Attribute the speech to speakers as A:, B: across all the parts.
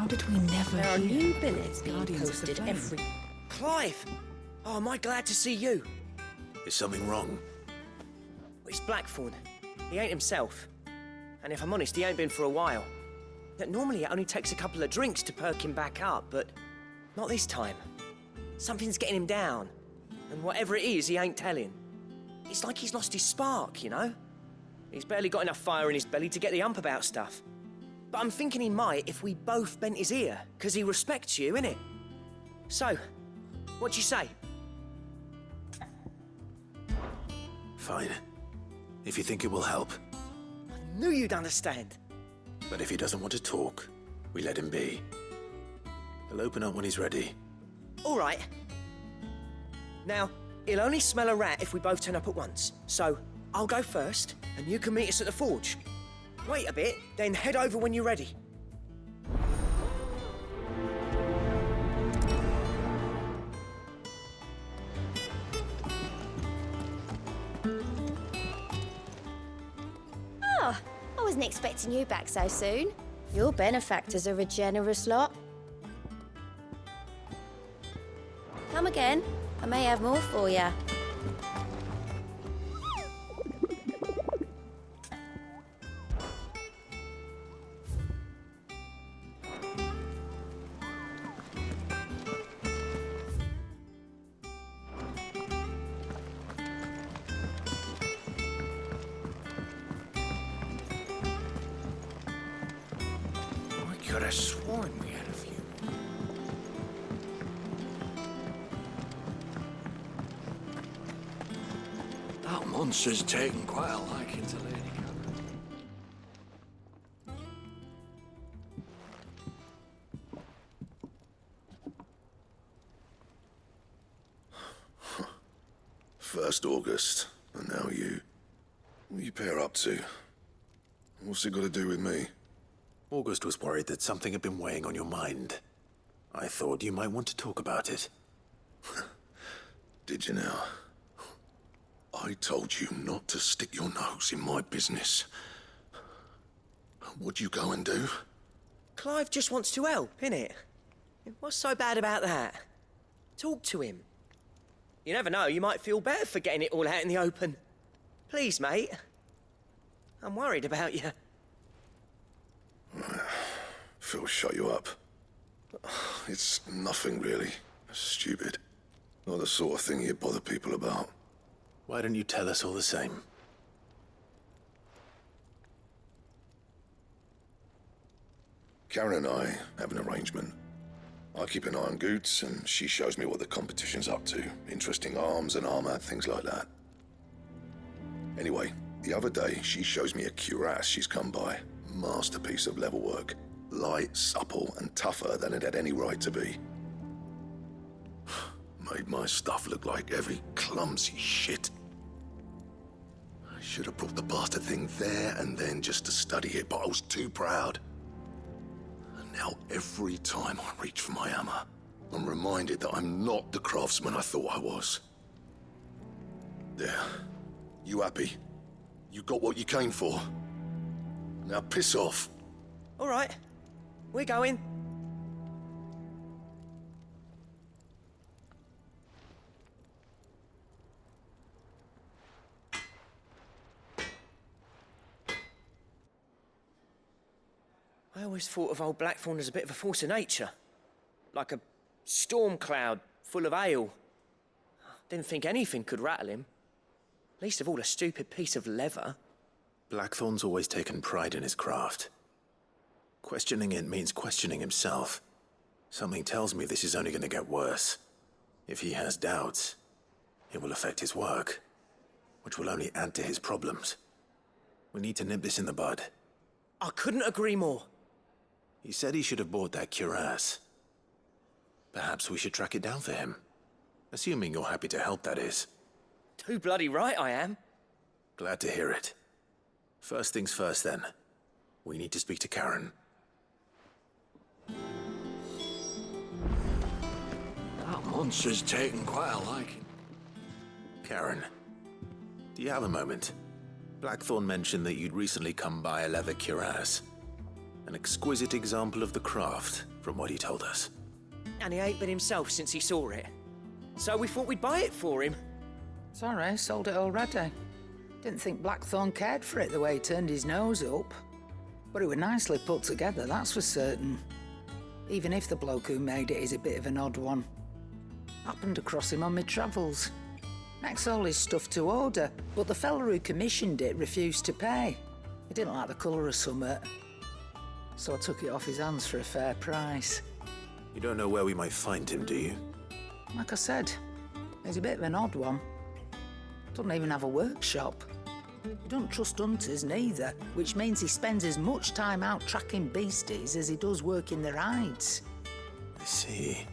A: did we never
B: There are
A: hear?
B: new billets being
A: Guardians of the
B: posted
A: Flame.
B: every...
C: Clive! Oh, am I glad to see you.
D: Is something wrong?
C: It's Blackthorn. He ain't himself. And if I'm honest, he ain't been for a while. That normally it only takes a couple of drinks to perk him back up, but not this time. Something's getting him down. And whatever it is, he ain't telling. It's like he's lost his spark, you know? He's barely got enough fire in his belly to get the ump about stuff. But I'm thinking he might if we both bent his ear, because he respects you, innit? So, what do you say?
D: Fine. If you think it will help.
C: I knew you'd understand.
D: But if he doesn't want to talk, we let him be. He'll open up when he's ready.
C: All right. Now, he'll only smell a rat if we both turn up at once. So, I'll go first, and you can meet us at the forge. Wait a bit, then head over when you're ready.
B: Oh, I wasn't expecting you back so soon. Your benefactors are a generous lot. Come again. I may have more for you.
C: I could have sworn we had a few.
E: That monster's taken quite a liking to Lady Karen.
F: First August, and now you. What are you pair up to? What's it got to do with me?
D: August was worried that something had been weighing on your mind. I thought you might want to talk about it.
F: Did you now? I told you not to stick your nose in my business. What'd you go and do?
C: Clive just wants to help, innit? What's so bad about that? Talk to him. You never know, you might feel better for getting it all out in the open. Please, mate. I'm worried about you.
F: Phil shut you up. It's nothing really. Stupid. Not the sort of thing you bother people about.
D: Why don't you tell us all the same?
F: Karen and I have an arrangement. I keep an eye on Goots, and she shows me what the competition's up to. Interesting arms and armor, things like that. Anyway, the other day, she shows me a cuirass she's come by. Masterpiece of level work. Light, supple, and tougher than it had any right to be. Made my stuff look like every clumsy shit. I should have brought the bastard thing there and then just to study it, but I was too proud. And now every time I reach for my hammer, I'm reminded that I'm not the craftsman I thought I was. There. You happy? You got what you came for? Now piss off.
C: All right, we're going. I always thought of old Blackthorn as a bit of a force of nature. Like a storm cloud full of ale. Didn't think anything could rattle him. Least of all a stupid piece of leather.
D: Blackthorn's always taken pride in his craft. Questioning it means questioning himself. Something tells me this is only going to get worse. If he has doubts, it will affect his work, which will only add to his problems. We need to nip this in the bud.
C: I couldn't agree more.
D: He said he should have bought that cuirass. Perhaps we should track it down for him. Assuming you're happy to help, that is.
C: Too bloody right I am.
D: Glad to hear it. First things first, then. We need to speak to Karen.
E: That monster's taken quite a liking.
D: Karen, do you have a moment? Blackthorn mentioned that you'd recently come by a leather cuirass. An exquisite example of the craft, from what he told us.
C: And he ain't been himself since he saw it. So we thought we'd buy it for him.
A: Sorry, sold it already. Didn't think Blackthorn cared for it the way he turned his nose up. But it was nicely put together, that's for certain. Even if the bloke who made it is a bit of an odd one. Happened across him on my travels. Next all his stuff to order, but the fella who commissioned it refused to pay. He didn't like the colour of summit. So I took it off his hands for a fair price.
D: You don't know where we might find him, do you?
A: Like I said, he's a bit of an odd one. Doesn't even have a workshop. He don't trust hunters neither, which means he spends as much time out tracking beasties as he does working their hides.
D: I see.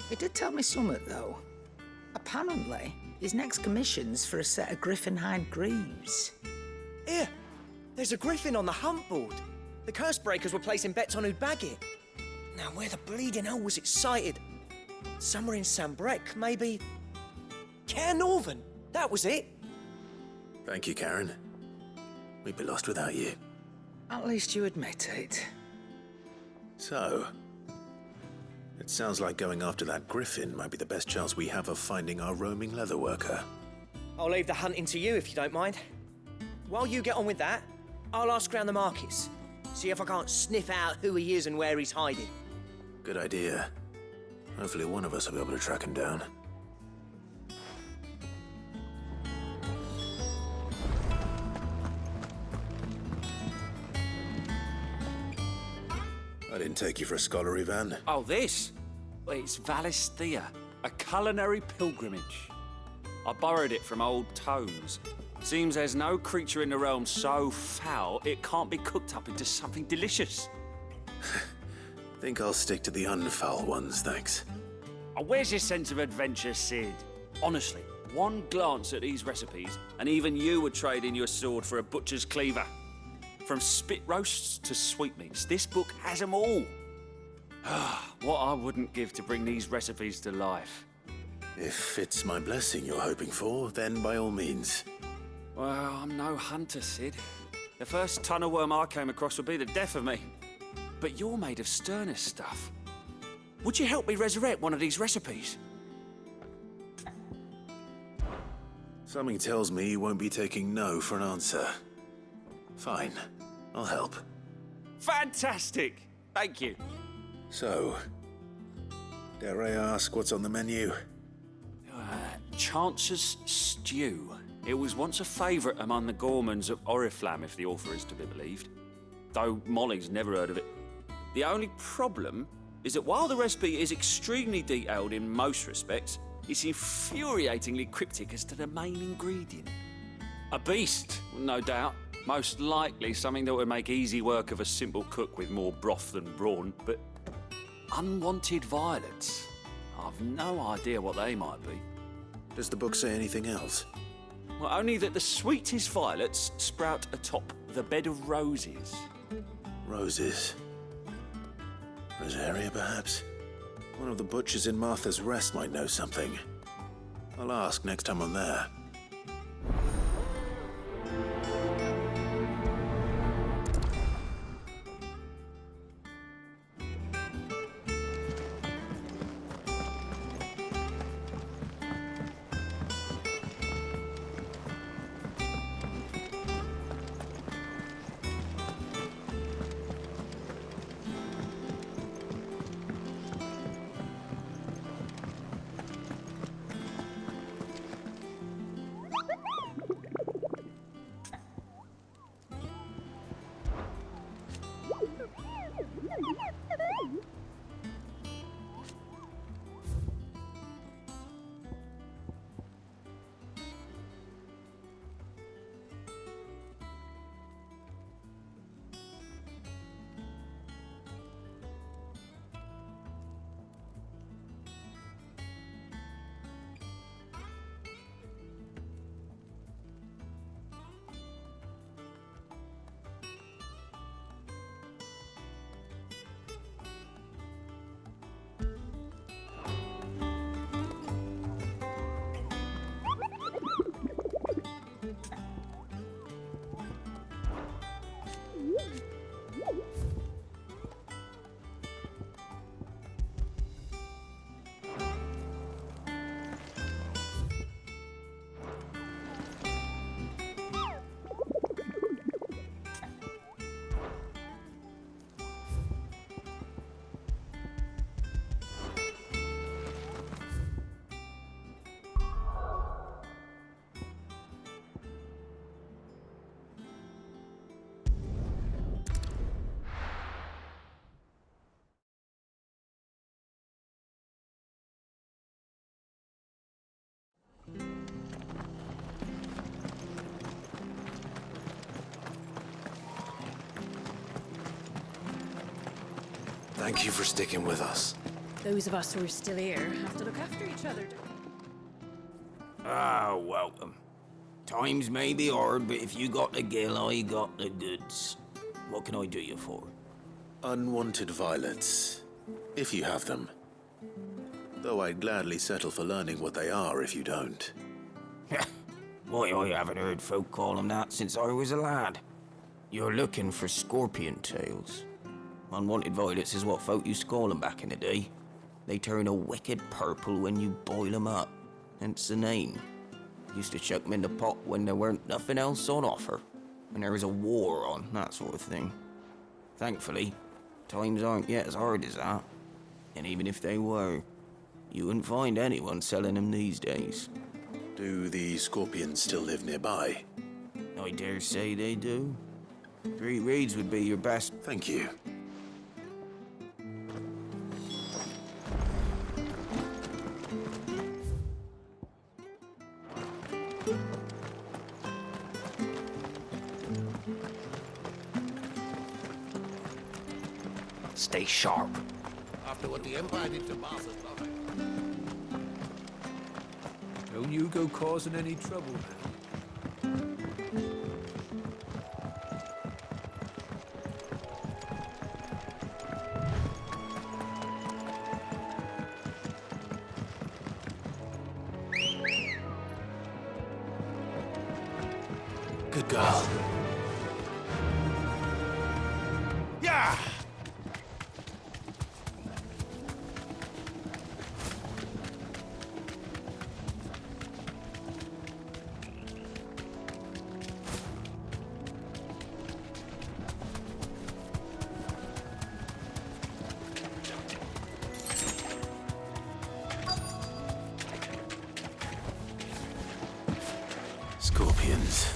A: He did tell me something, though. Apparently, his next commission's for a set of griffin hide greaves.
C: Here, there's a griffin on the hunt board. The curse breakers were placing bets on who'd bag it. Now, where the bleeding hell was it sighted? Somewhere in Sambrec, maybe... Cairnorthern, that was it.
D: Thank you, Karen. We'd be lost without you.
A: At least you admit it.
D: So, it sounds like going after that griffin might be the best chance we have of finding our roaming leatherworker.
C: I'll leave the hunting to you if you don't mind. While you get on with that, I'll ask around the markets. See if I can't sniff out who he is and where he's hiding.
D: Good idea. Hopefully one of us will be able to track him down. I didn't take you for a scholarly van.
E: Oh, this? Well, it's Valisthea, a culinary pilgrimage. I borrowed it from old tomes. Seems there's no creature in the realm so foul it can't be cooked up into something delicious.
D: Think I'll stick to the unfoul ones, thanks.
E: Oh, where's your sense of adventure, Sid? Honestly, one glance at these recipes, and even you would trade in your sword for a butcher's cleaver. From spit roasts to sweetmeats, this book has them all. What I wouldn't give to bring these recipes to life.
D: If it's my blessing you're hoping for, then by all means.
E: Well, I'm no hunter, Sid. The first tunnel worm I came across would be the death of me. But you're made of sterner stuff. Would you help me resurrect one of these recipes?
D: Something tells me you won't be taking no for an answer. Fine, I'll help.
E: Fantastic! Thank you.
D: So, dare I ask what's on the menu?
E: Chance's Stew. It was once a favourite among the gourmands of Oriflamme, if the author is to be believed. Though Molly's never heard of it. The only problem is that while the recipe is extremely detailed in most respects, it's infuriatingly cryptic as to the main ingredient. A beast, no doubt. Most likely something that would make easy work of a simple cook with more broth than brawn, but unwanted violets. I've no idea what they might be.
D: Does the book say anything else?
E: Well, only that the sweetest violets sprout atop the bed of roses.
D: Roses. Rosaria, perhaps? One of the butchers in Martha's Rest might know something. I'll ask next time I'm there. Thank you for sticking with us.
G: Those of us who are still here have to look after each other.
H: Ah, welcome. Times may be hard, but if you got the gill, I got the goods. What can I do you for?
D: Unwanted violets, if you have them. Though I'd gladly settle for learning what they are if you don't.
H: Why, I haven't heard folk call them that since I was a lad. You're looking for scorpion tails. Unwanted violets is what folk used to call them back in the day. They turn a wicked purple when you boil them up, hence the name. Used to chuck them in the pot when there weren't nothing else on offer, when there was a war on, that sort of thing. Thankfully, times aren't yet as hard as that. And even if they were, you wouldn't find anyone selling them these days.
D: Do the scorpions still live nearby?
H: I dare say they do. 3 reeds would be your best.
D: Thank you.
H: Stay sharp.
F: After what the Empire did to Martha's mother.
I: Don't you go causing any trouble now.
D: Good girl.
F: Yeah!
D: Scorpions.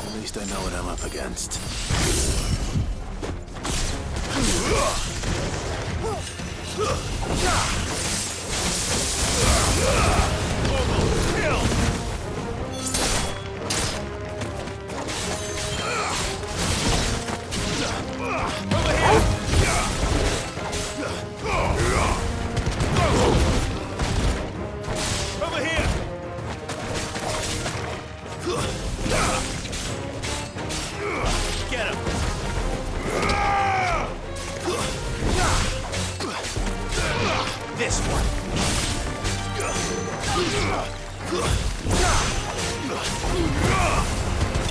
D: At least I know what I'm up against.
H: This one.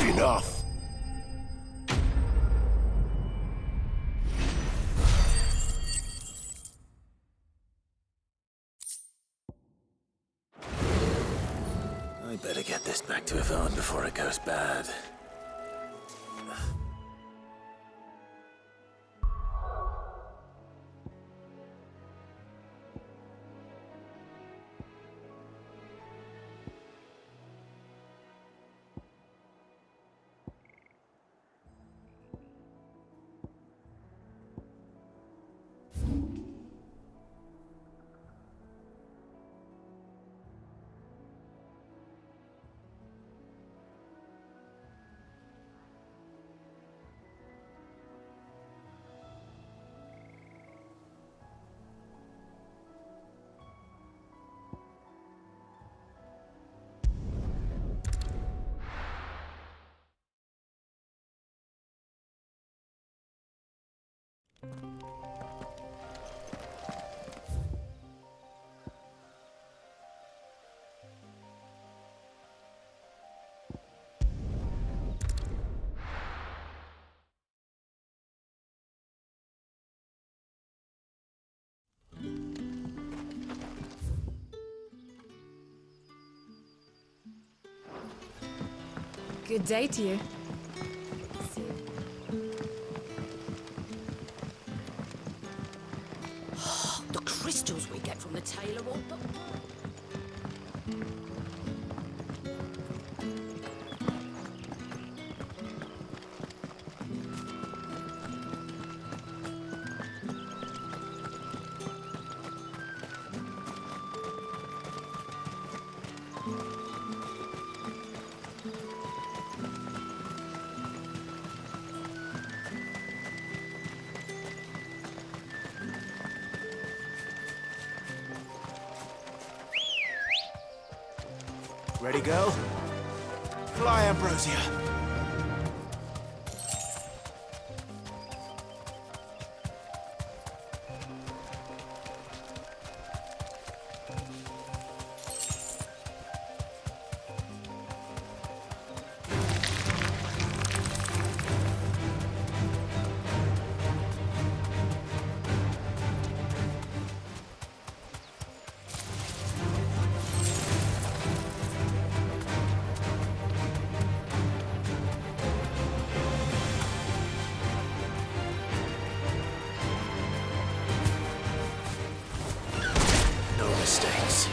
F: Enough!
D: I better get this back to Yvonne before it goes bad.
G: Good day to you.
J: The crystals we get from the tailor will...
K: Ready, girl? Fly, Ambrosia.
D: No mistakes.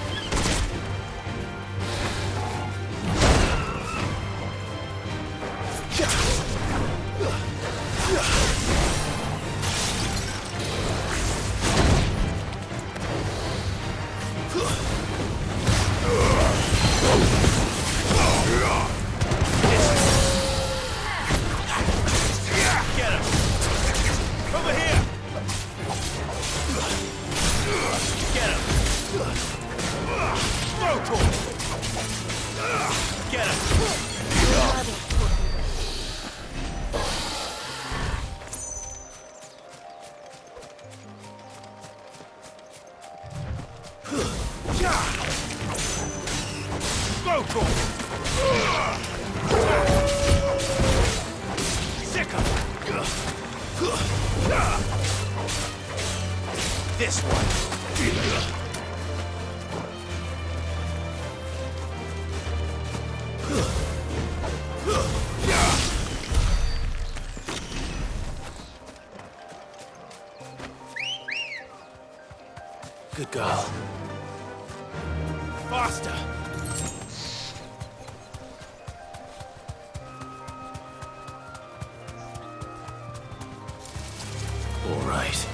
K: Get him! Over here! Get him! Throw to him! Get him! Throw to him! Sick him! This one!
D: Good girl.
K: Faster!
D: All right.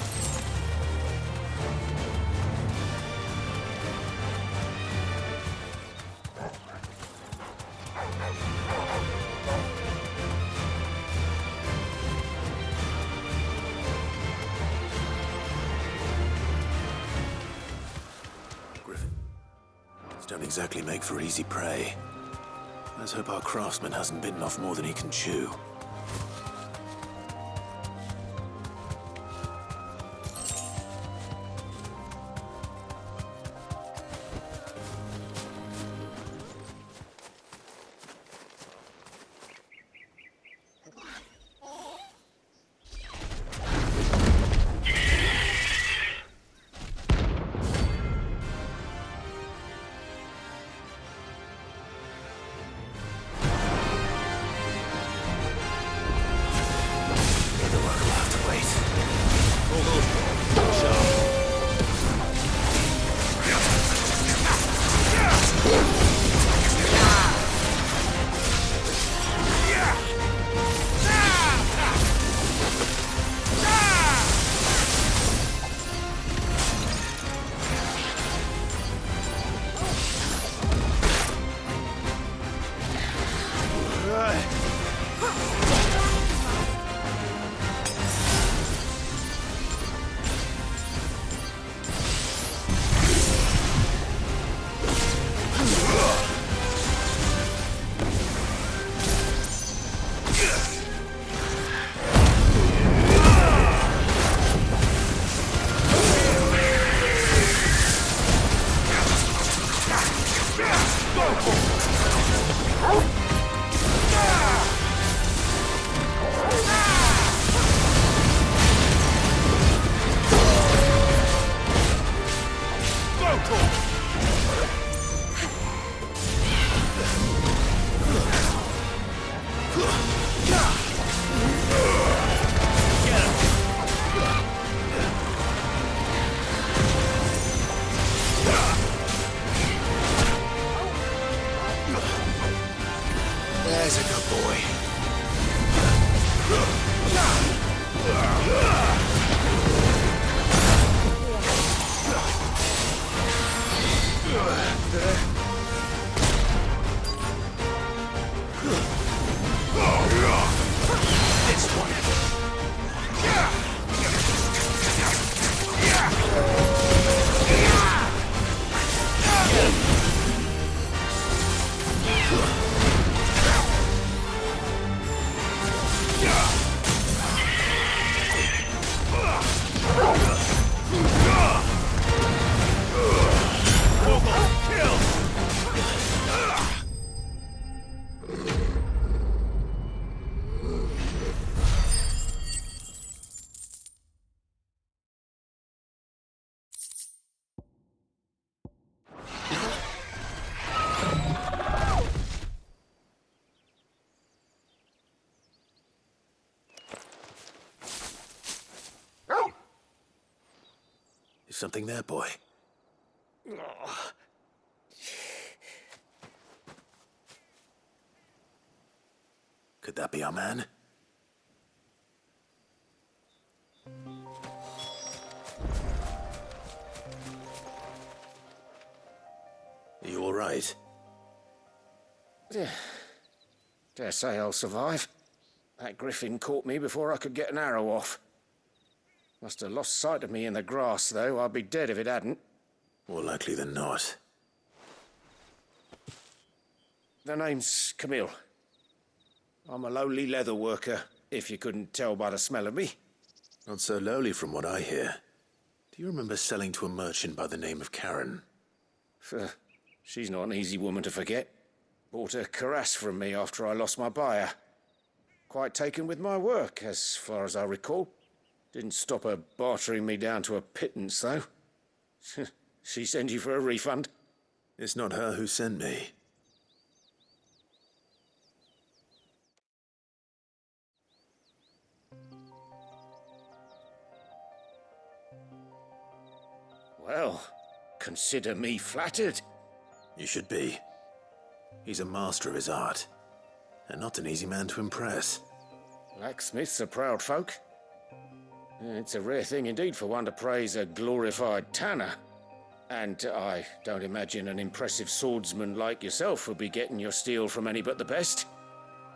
D: Griffin. These don't exactly make for easy prey. Let's hope our craftsman hasn't bitten off more than he can chew. Is something there, boy? Could that be our man? Are you all right?
L: Dare say I'll survive. That griffin caught me before I could get an arrow off. Must have lost sight of me in the grass, though. I'd be dead if it hadn't.
D: More likely than not.
L: The name's Camille. I'm a lowly leather worker, if you couldn't tell by the smell of me.
D: Not so lowly from what I hear. Do you remember selling to a merchant by the name of Karen?
L: She's not an easy woman to forget. Bought a cuirass from me after I lost my buyer. Quite taken with my work, as far as I recall. Didn't stop her bartering me down to a pittance, though. She sent you for a refund?
D: It's not her who sent me.
L: Well, consider me flattered.
D: You should be. He's a master of his art, and not an easy man to impress.
L: Blacksmiths are proud folk. It's a rare thing indeed for one to praise a glorified tanner. And I don't imagine an impressive swordsman like yourself would be getting your steel from any but the best.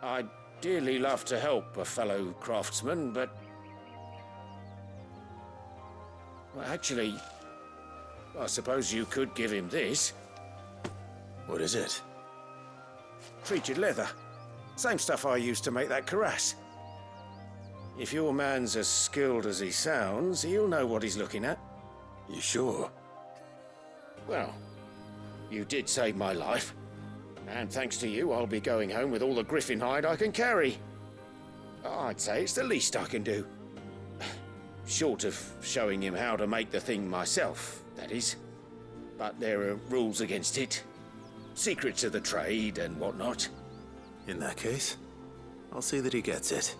L: I'd dearly love to help a fellow craftsman, but... Well, actually, I suppose you could give him this.
D: What is it?
L: Treated leather. Same stuff I used to make that cuirass. If your man's as skilled as he sounds, he'll know what he's looking at.
D: You sure?
L: Well, you did save my life. And thanks to you, I'll be going home with all the griffin hide I can carry. I'd say it's the least I can do. Short of showing him how to make the thing myself, that is. But there are rules against it. Secrets of the trade and whatnot.
D: In that case, I'll see that he gets it.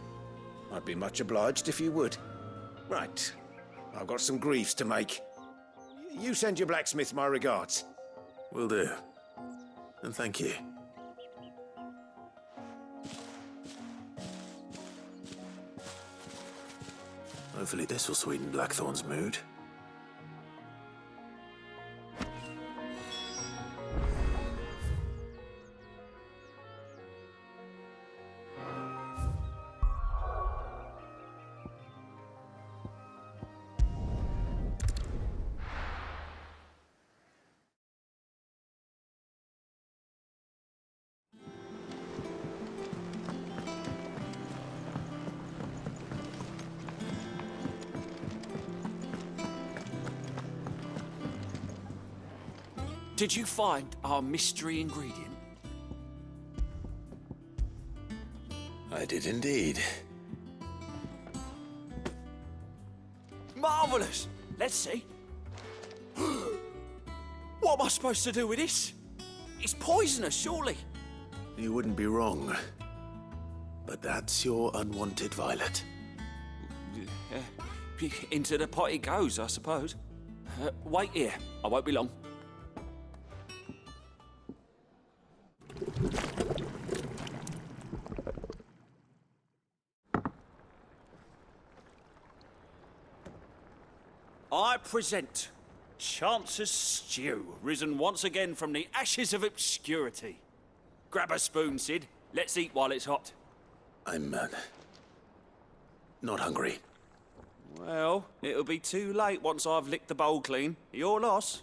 L: I'd be much obliged if you would. Right. I've got some greaves to make. You send your blacksmith my regards.
D: Will do. And thank you. Hopefully this will sweeten Blackthorn's mood.
E: Did you find our mystery ingredient?
D: I did indeed.
E: Marvellous! Let's see. What am I supposed to do with this? It's poisonous, surely.
D: You wouldn't be wrong. But that's your unwanted violet.
E: Into the pot it goes, I suppose. Wait here. I won't be long. I present Chance's Stew, risen once again from the ashes of obscurity. Grab a spoon, Sid. Let's eat while it's hot.
D: I'm, not hungry.
E: Well, it'll be too late once I've licked the bowl clean. Your loss.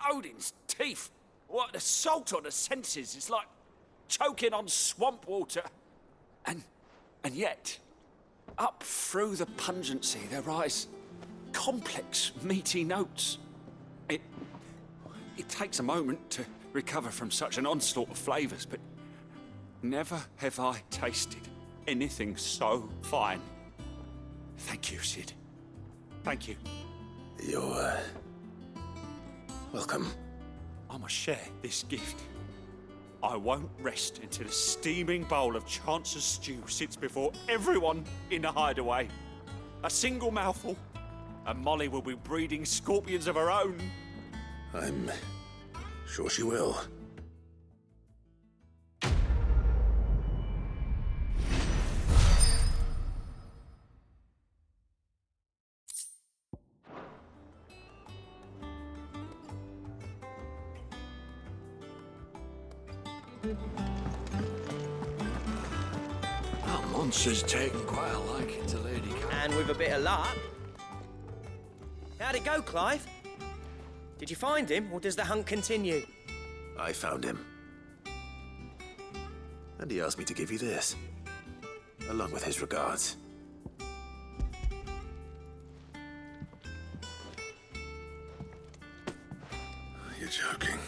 E: Odin's teeth. What an assault on the senses. It's like choking on swamp water. And yet, up through the pungency, there rise complex, meaty notes. It takes a moment to recover from such an onslaught of flavours, but never have I tasted anything so fine. Thank you, Sid. Thank you.
D: You're, welcome.
E: I must share this gift. I won't rest until a steaming bowl of Chance's stew sits before everyone in the hideaway. A single mouthful, and Molly will be breeding scorpions of her own.
D: I'm sure she will.
K: That monster's taken quite a liking to Lady Cat.
C: And with a bit of luck. How'd it go, Clive? Did you find him, or does the hunt continue?
D: I found him. And he asked me to give you this, along with his regards.
F: You're joking.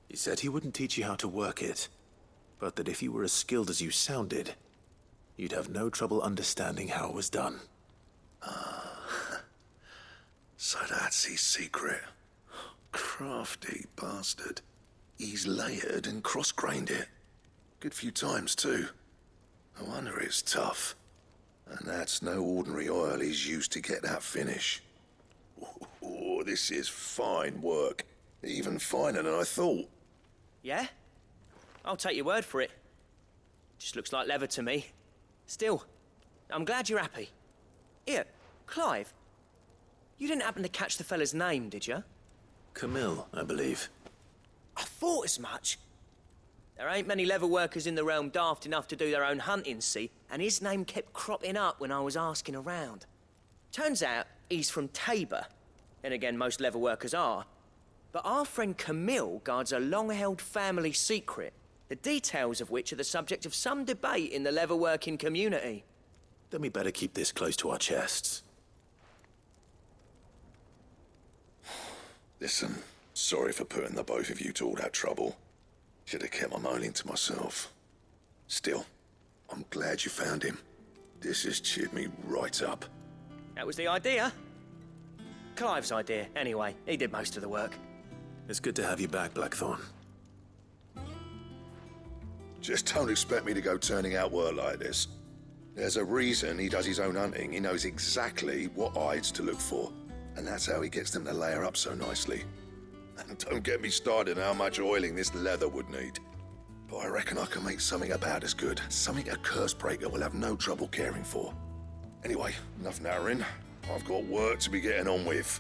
D: He said he wouldn't teach you how to work it, but that if you were as skilled as you sounded, you'd have no trouble understanding how it was done.
F: So that's his secret. Crafty bastard. He's layered and cross-grained it. Good few times, too. No wonder it's tough. And that's no ordinary oil he's used to get that finish. Oh, this is fine work. Even finer than I thought.
C: Yeah? I'll take your word for it. Just looks like leather to me. Still, I'm glad you're happy. Here, Clive. You didn't happen to catch the fella's name, did you?
D: Camille, I believe.
C: I thought as much. There ain't many leather workers in the realm daft enough to do their own hunting, see? And his name kept cropping up when I was asking around. Turns out he's from Tabor. And again, most leather workers are. But our friend Camille guards a long-held family secret, the details of which are the subject of some debate in the leather-working community.
D: Then we better keep this close to our chests.
F: Listen, sorry for putting the both of you to all that trouble. Should have kept my moaning to myself. Still, I'm glad you found him. This has cheered me right up.
C: That was the idea. Clive's idea, anyway. He did most of the work.
D: It's good to have you back, Blackthorn.
F: Just don't expect me to go turning out work like this. There's a reason he does his own hunting. He knows exactly what hides to look for. And that's how he gets them to layer up so nicely. And don't get me started on how much oiling this leather would need. But I reckon I can make something about as good. Something a curse breaker will have no trouble caring for. Anyway, enough narrowing. I've got work to be getting on with.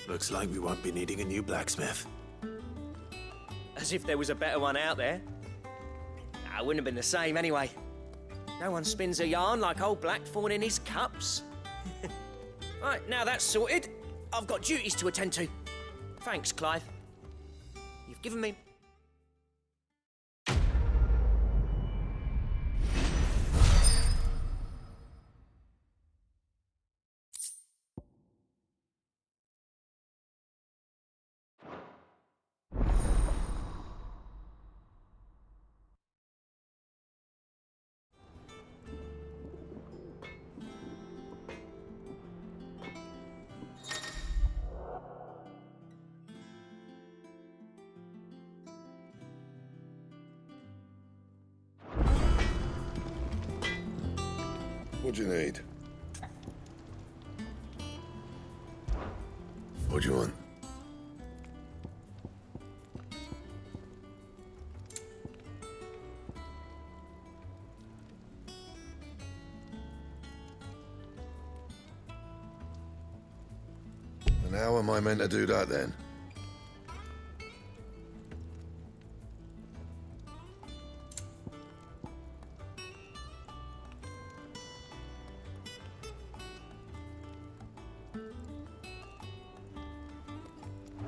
D: Looks like we won't be needing a new blacksmith.
C: As if there was a better one out there. Nah, it wouldn't have been the same anyway. No one spins a yarn like old Blackthorn in his cups. Right, now that's sorted, I've got duties to attend to. Thanks, Clive. You've given me...
F: What do you need? What do you want? And how am I meant to do that then?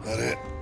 F: That it?